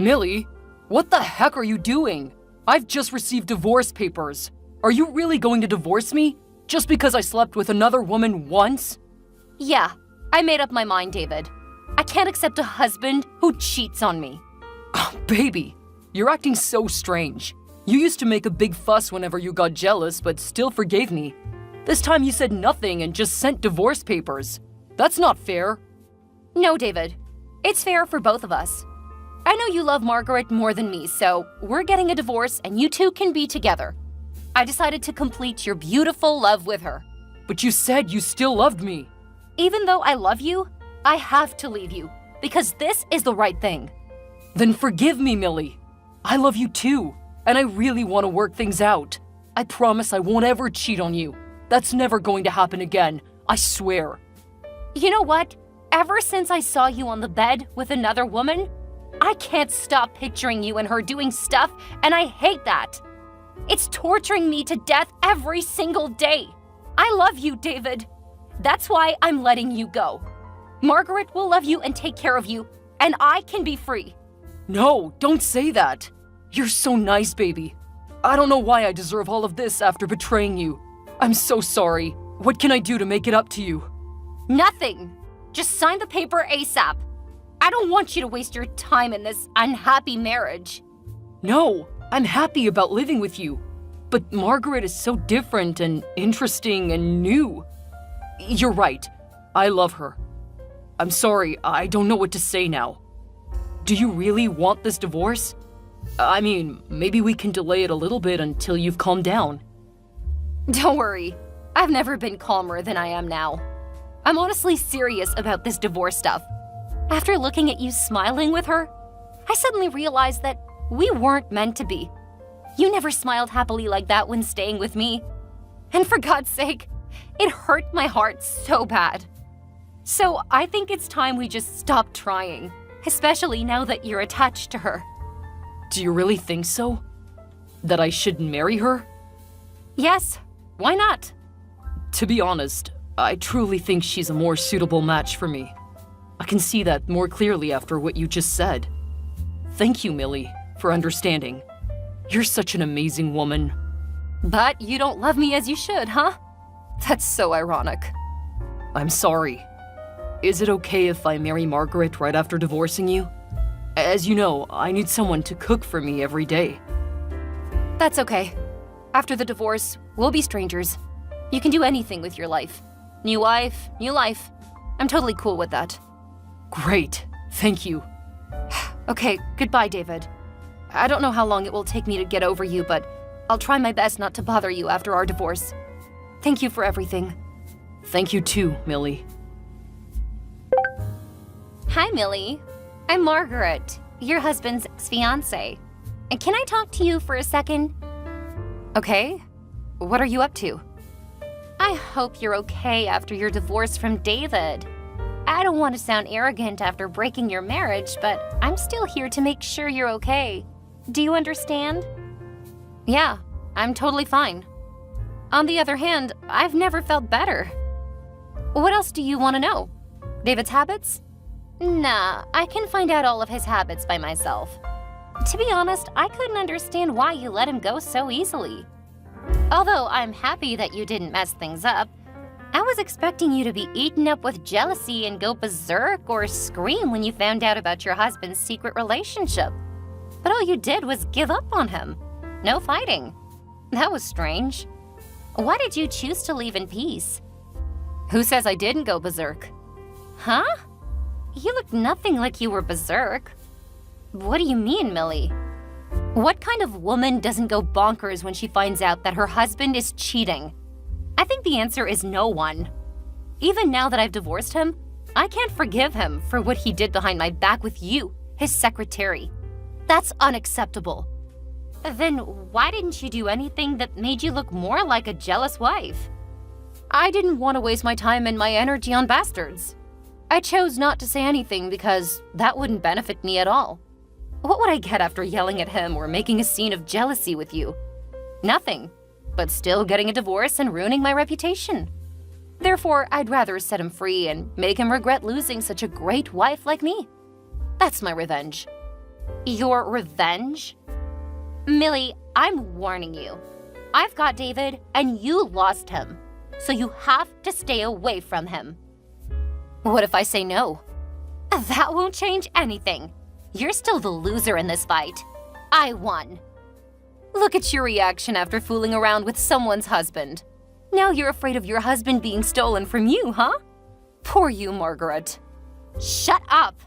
Millie, what the heck are you doing? I've just received divorce papers. Are you really going to divorce me just because I slept with another woman once? Yeah, I made up my mind, David. I can't accept a husband who cheats on me. Baby, you're acting so strange. You used to make a big fuss whenever you got jealous, but still forgave me. This time you said nothing and just sent divorce papers. That's not fair. No, David. It's fair for both of us. I know you love Margaret more than me, so we're getting a divorce and you two can be together. I decided to complete your beautiful love with her. But you said you still loved me. Even though I love you, I have to leave you because this is the right thing. Then forgive me, Millie. I love you too, and I really want to work things out. I promise I won't ever cheat on you. That's never going to happen again, I swear. You know what? Ever since I saw you on the bed with another woman, I can't stop picturing you and her doing stuff, and I hate that. It's torturing me to death every single day. I love you, David. That's why I'm letting you go. Margaret will love you and take care of you, and I can be free. No, don't say that. You're so nice, baby. I don't know why I deserve all of this after betraying you. I'm so sorry. What can I do to make it up to you? Nothing. Just sign the paper ASAP. I don't want you to waste your time in this unhappy marriage. No, I'm happy about living with you. But Margaret is so different and interesting and new. You're right. I love her. I'm sorry, I don't know what to say now. Do you really want this divorce? I mean, maybe we can delay it a little bit until you've calmed down. Don't worry. I've never been calmer than I am now. I'm honestly serious about this divorce stuff. After looking at you smiling with her, I suddenly realized that we weren't meant to be. You never smiled happily like that when staying with me. And for God's sake, it hurt my heart so bad. So I think it's time we just stop trying, especially now that you're attached to her. Do you really think so? That I should marry her? Yes, why not? To be honest, I truly think she's a more suitable match for me. I can see that more clearly after what you just said. Thank you, Millie, for understanding. You're such an amazing woman. But you don't love me as you should, huh? That's so ironic. I'm sorry. Is it okay if I marry Margaret right after divorcing you? As you know, I need someone to cook for me every day. That's okay. After the divorce, we'll be strangers. You can do anything with your life. New wife, new life. I'm totally cool with that. Great. Thank you. Okay, goodbye, David. I don't know how long it will take me to get over you, but I'll try my best not to bother you after our divorce. Thank you for everything. Thank you too, Millie. Hi, Millie. I'm Margaret, your husband's ex-fiancée. And can I talk to you for a second? Okay. What are you up to? I hope you're okay after your divorce from David. I don't want to sound arrogant after breaking your marriage, but I'm still here to make sure you're okay. Do you understand? Yeah, I'm totally fine. On the other hand, I've never felt better. What else do you want to know? David's habits? Nah, I can find out all of his habits by myself. To be honest, I couldn't understand why you let him go so easily. Although I'm happy that you didn't mess things up, I was expecting you to be eaten up with jealousy and go berserk or scream when you found out about your husband's secret relationship. But all you did was give up on him. No fighting. That was strange. Why did you choose to leave in peace? Who says I didn't go berserk? Huh? You looked nothing like you were berserk. What do you mean, Millie? What kind of woman doesn't go bonkers when she finds out that her husband is cheating? I think the answer is no one. Even now that I've divorced him, I can't forgive him for what he did behind my back with you, his secretary. That's unacceptable. Then why didn't you do anything that made you look more like a jealous wife? I didn't want to waste my time and my energy on bastards. I chose not to say anything because that wouldn't benefit me at all. What would I get after yelling at him or making a scene of jealousy with you? Nothing, but still getting a divorce and ruining my reputation. Therefore, I'd rather set him free and make him regret losing such a great wife like me. That's my revenge. Your revenge? Millie, I'm warning you. I've got David, and you lost him. So you have to stay away from him. What if I say no? That won't change anything. You're still the loser in this fight. I won. Look at your reaction after fooling around with someone's husband. Now you're afraid of your husband being stolen from you, huh? Poor you, Margaret. Shut up!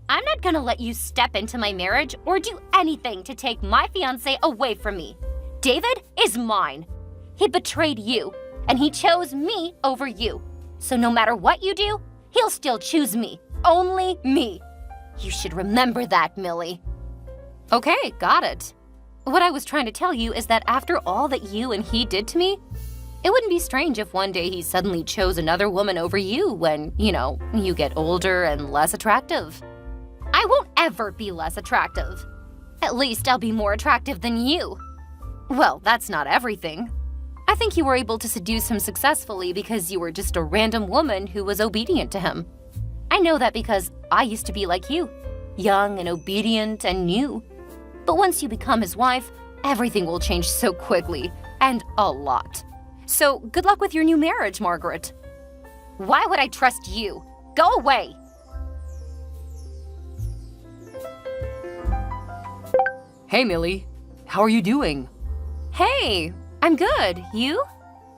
I'm not gonna let you step into my marriage or do anything to take my fiancé away from me. David is mine. He betrayed you, and he chose me over you. So no matter what you do, he'll still choose me. Only me. You should remember that, Millie. Okay, got it. What I was trying to tell you is that after all that you and he did to me, it wouldn't be strange if one day he suddenly chose another woman over you when, you get older and less attractive. I won't ever be less attractive. At least I'll be more attractive than you. Well, that's not everything. I think you were able to seduce him successfully because you were just a random woman who was obedient to him. I know that because I used to be like you, young and obedient and new. But once you become his wife, everything will change so quickly, and a lot. So good luck with your new marriage, Margaret. Why would I trust you? Go away! Hey, Millie. How are you doing? Hey, I'm good. You?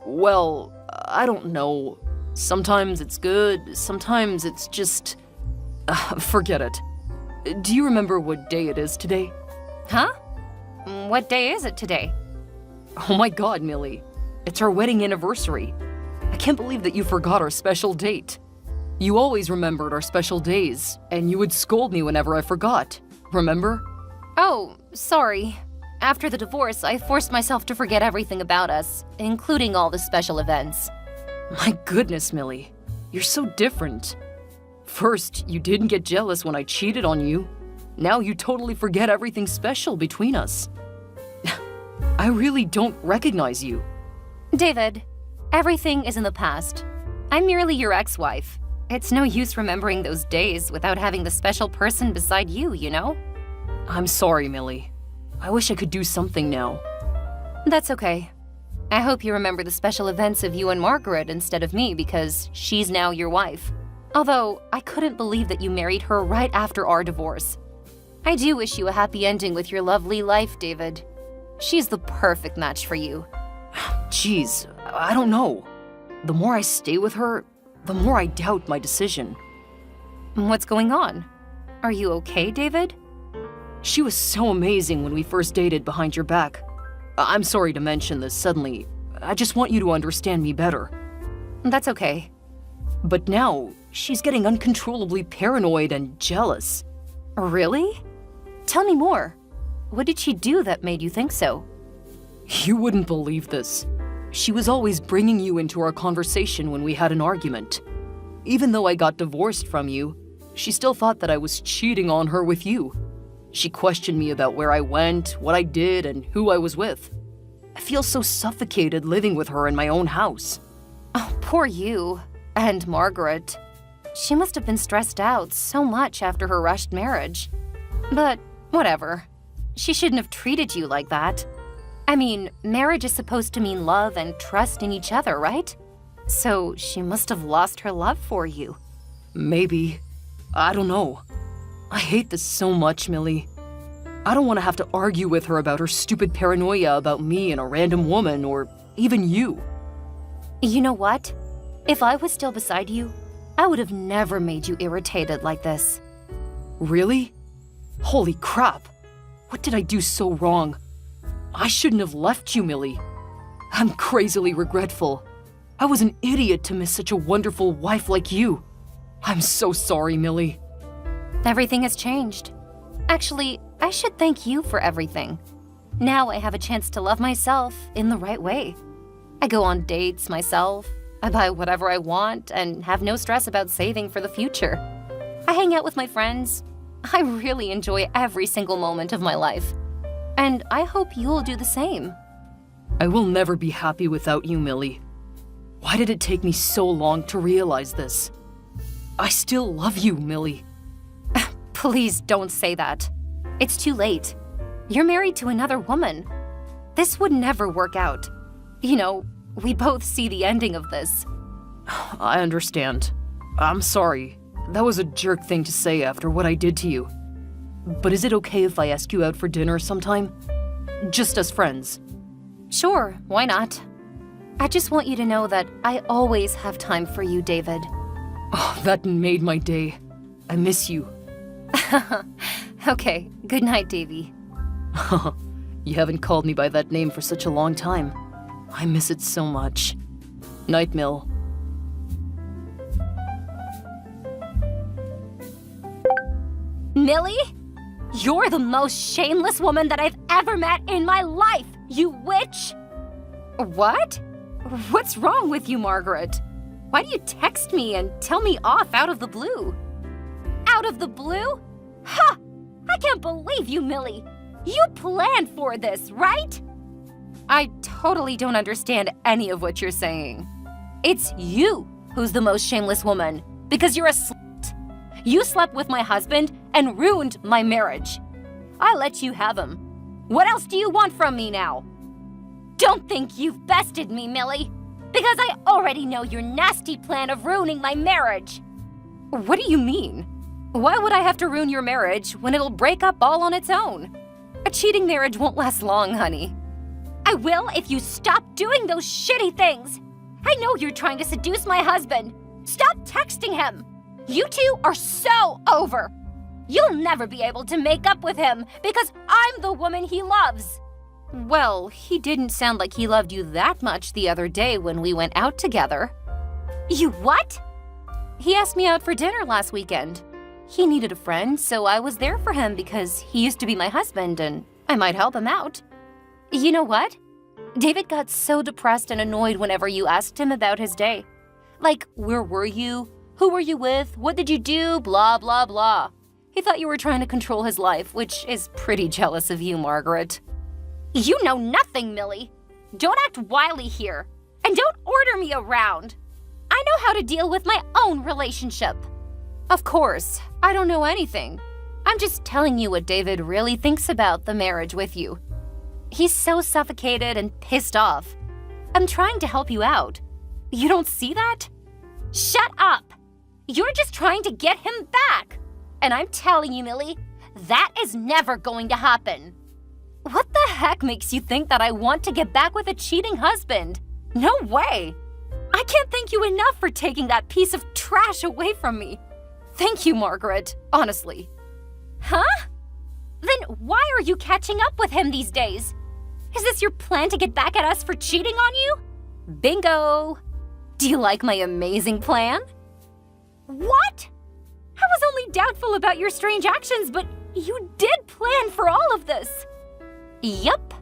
Well, I don't know. Sometimes it's good, sometimes it's just... forget it. Do you remember what day it is today? Huh? What day is it today? Oh my god, Millie. It's our wedding anniversary. I can't believe that you forgot our special date. You always remembered our special days, and you would scold me whenever I forgot. Remember? Oh, sorry. After the divorce, I forced myself to forget everything about us, including all the special events. My goodness, Millie. You're so different. First, you didn't get jealous when I cheated on you. Now you totally forget everything special between us. I really don't recognize you. David, everything is in the past. I'm merely your ex-wife. It's no use remembering those days without having the special person beside you, you know? I'm sorry, Millie. I wish I could do something now. That's okay. I hope you remember the special events of you and Margaret instead of me because she's now your wife. Although, I couldn't believe that you married her right after our divorce. I do wish you a happy ending with your lovely life, David. She's the perfect match for you. Jeez, I don't know. The more I stay with her, the more I doubt my decision. What's going on? Are you okay, David? She was so amazing when we first dated behind your back. I'm sorry to mention this suddenly. I just want you to understand me better. That's okay. But now, she's getting uncontrollably paranoid and jealous. Really? Tell me more. What did she do that made you think so? You wouldn't believe this. She was always bringing you into our conversation when we had an argument. Even though I got divorced from you, she still thought that I was cheating on her with you. She questioned me about where I went, what I did, and who I was with. I feel so suffocated living with her in my own house. Oh, poor you. And Margaret. She must have been stressed out so much after her rushed marriage. But whatever. She shouldn't have treated you like that. I mean, marriage is supposed to mean love and trust in each other, right? So she must have lost her love for you. Maybe. I don't know. I hate this so much, Millie. I don't want to have to argue with her about her stupid paranoia about me and a random woman, or even you. You know what? If I was still beside you, I would have never made you irritated like this. Really? Holy crap! What did I do so wrong? I shouldn't have left you, Millie. I'm crazily regretful. I was an idiot to miss such a wonderful wife like you. I'm so sorry, Millie. Everything has changed. Actually, I should thank you for everything. Now I have a chance to love myself in the right way. I go on dates myself, I buy whatever I want, and have no stress about saving for the future. I hang out with my friends. I really enjoy every single moment of my life. And I hope you'll do the same. I will never be happy without you, Millie. Why did it take me so long to realize this? I still love you, Millie. Please don't say that. It's too late. You're married to another woman. This would never work out. You know, we both see the ending of this. I understand. I'm sorry. That was a jerk thing to say after what I did to you. But is it okay if I ask you out for dinner sometime? Just as friends. Sure, why not? I just want you to know that I always have time for you, David. Oh, that made my day. I miss you. Okay, good night, Davy. You haven't called me by that name for such a long time. I miss it so much. Night, Mill. Millie? You're the most shameless woman that I've ever met in my life, you witch! What? What's wrong with you, Margaret? Why do you text me and tell me off out of the blue? Out of the blue? Ha! I can't believe you, Millie! You planned for this, right? I totally don't understand any of what you're saying. It's you who's the most shameless woman, because you're a slut. You slept with my husband and ruined my marriage. I let you have him. What else do you want from me now? Don't think you've bested me, Millie, because I already know your nasty plan of ruining my marriage. What do you mean? Why would I have to ruin your marriage when it'll break up all on its own? A cheating marriage won't last long, honey. I will if you stop doing those shitty things. I know you're trying to seduce my husband. Stop texting him. You two are so over. You'll never be able to make up with him because I'm the woman he loves. Well, he didn't sound like he loved you that much the other day when we went out together. You what? He asked me out for dinner last weekend. He needed a friend, so I was there for him because he used to be my husband and I might help him out. You know what? David got so depressed and annoyed whenever you asked him about his day. Like, where were you? Who were you with? What did you do? Blah, blah, blah. He thought you were trying to control his life, which is pretty jealous of you, Margaret. You know nothing, Millie. Don't act wily here. And don't order me around. I know how to deal with my own relationship. Of course, I don't know anything. I'm just telling you what David really thinks about the marriage with you. He's so suffocated and pissed off. I'm trying to help you out. You don't see that? Shut up! You're just trying to get him back. And I'm telling you, Millie, that is never going to happen. What the heck makes you think that I want to get back with a cheating husband? No way! I can't thank you enough for taking that piece of trash away from me. Thank you, Margaret, honestly. Huh? Then why are you catching up with him these days? Is this your plan to get back at us for cheating on you? Bingo! Do you like my amazing plan? What? I was only doubtful about your strange actions, but you did plan for all of this. Yup.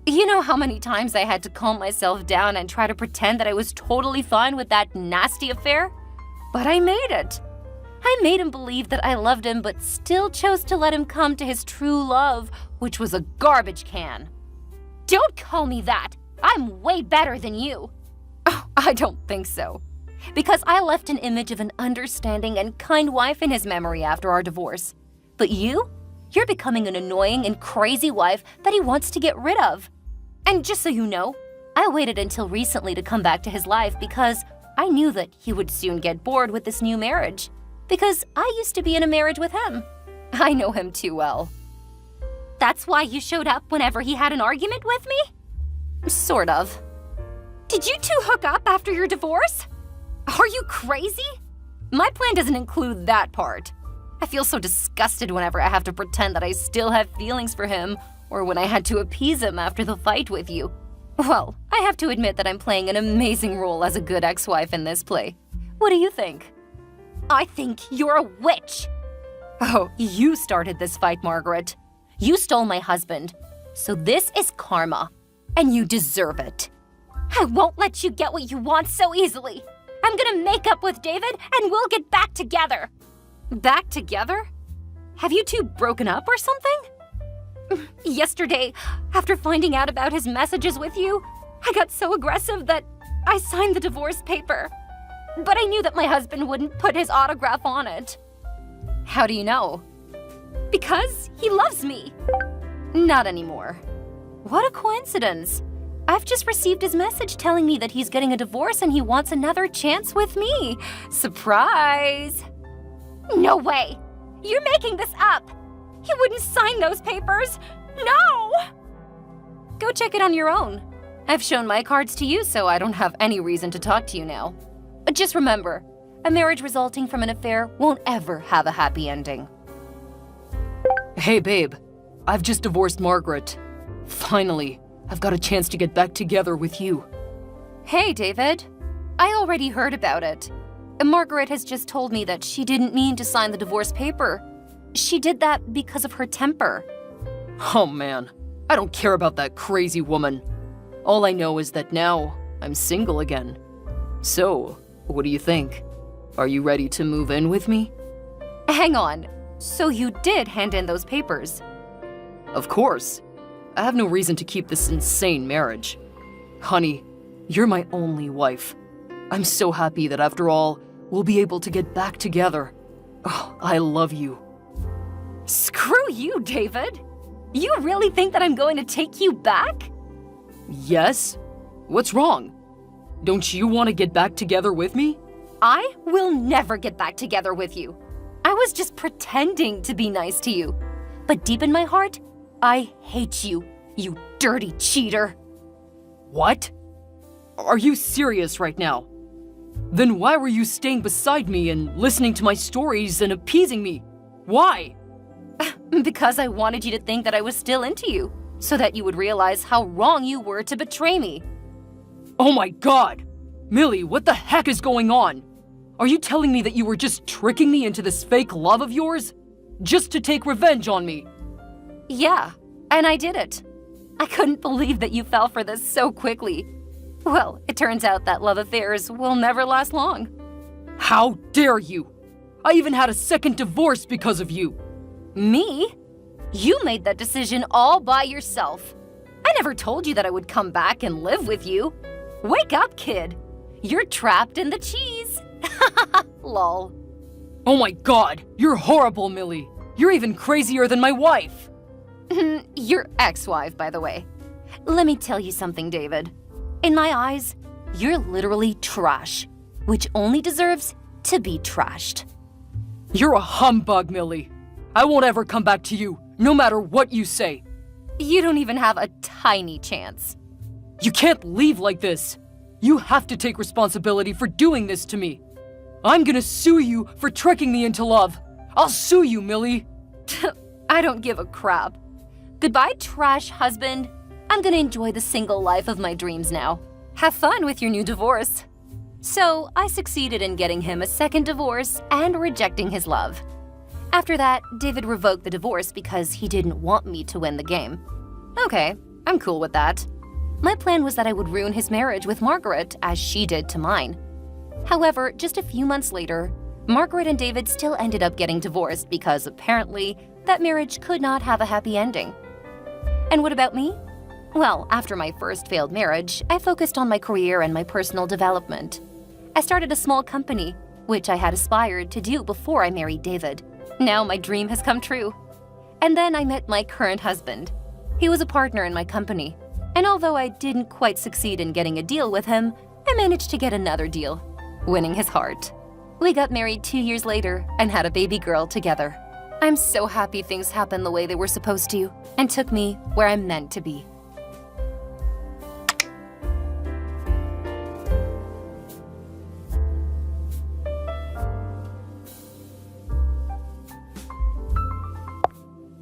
You know how many times I had to calm myself down and try to pretend that I was totally fine with that nasty affair? But I made it. I made him believe that I loved him, but still chose to let him come to his true love, which was a garbage can. Don't call me that. I'm way better than you. Oh, I don't think so. Because I left an image of an understanding and kind wife in his memory after our divorce. But you're becoming an annoying and crazy wife that he wants to get rid of. And just so you know, I waited until recently to come back to his life because I knew that he would soon get bored with this new marriage. Because I used to be in a marriage with him. I know him too well. That's why you showed up whenever he had an argument with me? Sort of. Did you two hook up after your divorce? Are you crazy? My plan doesn't include that part. I feel so disgusted whenever I have to pretend that I still have feelings for him or when I had to appease him after the fight with you. Well, I have to admit that I'm playing an amazing role as a good ex-wife in this play. What do you think? I think you're a witch. Oh, you started this fight, Margaret. You stole my husband. So this is karma, and you deserve it. I won't let you get what you want so easily. I'm gonna make up with David, and we'll get back together. Back together? Have you two broken up or something? Yesterday, after finding out about his messages with you, I got so aggressive that I signed the divorce paper. But I knew that my husband wouldn't put his autograph on it. How do you know? Because he loves me. Not anymore. What a coincidence. I've just received his message telling me that he's getting a divorce and he wants another chance with me. Surprise! No way! You're making this up! He wouldn't sign those papers! No! Go check it on your own. I've shown my cards to you, so I don't have any reason to talk to you now. But just remember, a marriage resulting from an affair won't ever have a happy ending. Hey, babe. I've just divorced Margaret. Finally, I've got a chance to get back together with you. Hey, David. I already heard about it. Margaret has just told me that she didn't mean to sign the divorce paper. She did that because of her temper. Oh man, I don't care about that crazy woman. All I know is that now I'm single again. So, what do you think? Are you ready to move in with me? Hang on. So you did hand in those papers? Of course. I have no reason to keep this insane marriage. Honey, you're my only wife. I'm so happy that after all, we'll be able to get back together. Oh, I love you. Screw you, David. You really think that I'm going to take you back? Yes? What's wrong? Don't you want to get back together with me? I will never get back together with you. I was just pretending to be nice to you. But deep in my heart, I hate you, you dirty cheater. What? Are you serious right now? Then why were you staying beside me and listening to my stories and appeasing me? Why? Because I wanted you to think that I was still into you, so that you would realize how wrong you were to betray me. Oh my god! Millie, what the heck is going on? Are you telling me that you were just tricking me into this fake love of yours? Just to take revenge on me? Yeah, and I did it. I couldn't believe that you fell for this so quickly. Well, it turns out that love affairs will never last long. How dare you! I even had a second divorce because of you! Me? You made that decision all by yourself. I never told you that I would come back and live with you. Wake up, kid. You're trapped in the cheese. Lol. Oh my god, you're horrible, Millie. You're even crazier than my wife. Your ex-wife, by the way. Let me tell you something, David. In my eyes, you're literally trash, which only deserves to be trashed. You're a humbug, Millie. I won't ever come back to you, no matter what you say. You don't even have a tiny chance. You can't leave like this. You have to take responsibility for doing this to me. I'm gonna sue you for tricking me into love. I'll sue you, Millie. I don't give a crap. Goodbye, trash husband. I'm gonna enjoy the single life of my dreams now. Have fun with your new divorce. So, I succeeded in getting him a second divorce and rejecting his love. After that, David revoked the divorce because he didn't want me to win the game. Okay, I'm cool with that. My plan was that I would ruin his marriage with Margaret as she did to mine. However, just a few months later, Margaret and David still ended up getting divorced because apparently that marriage could not have a happy ending. And what about me? Well, after my first failed marriage, I focused on my career and my personal development. I started a small company, which I had aspired to do before I married David. Now my dream has come true. And then I met my current husband. He was a partner in my company. And although I didn't quite succeed in getting a deal with him, I managed to get another deal, winning his heart. We got married 2 years later and had a baby girl together. I'm so happy things happened the way they were supposed to and took me where I'm meant to be.